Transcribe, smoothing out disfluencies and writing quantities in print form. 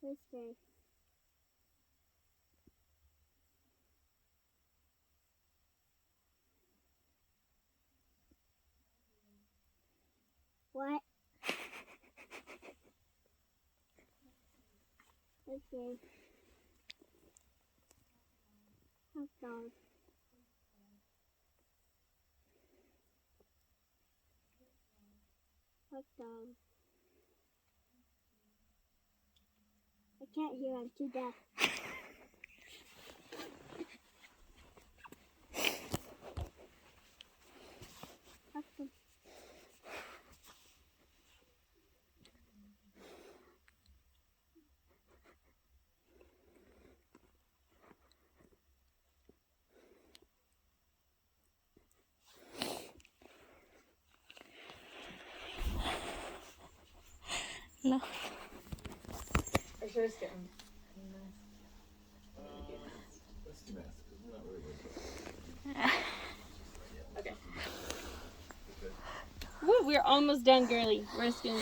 Whiskey. What? Whiskey. Hot dog. Hot dog. I can't hear, I'm too deaf. Hot dog. No. Or should I just get him? Let's do math, because we're not really good. Okay. Woo, we're almost done, girly. We're just gonna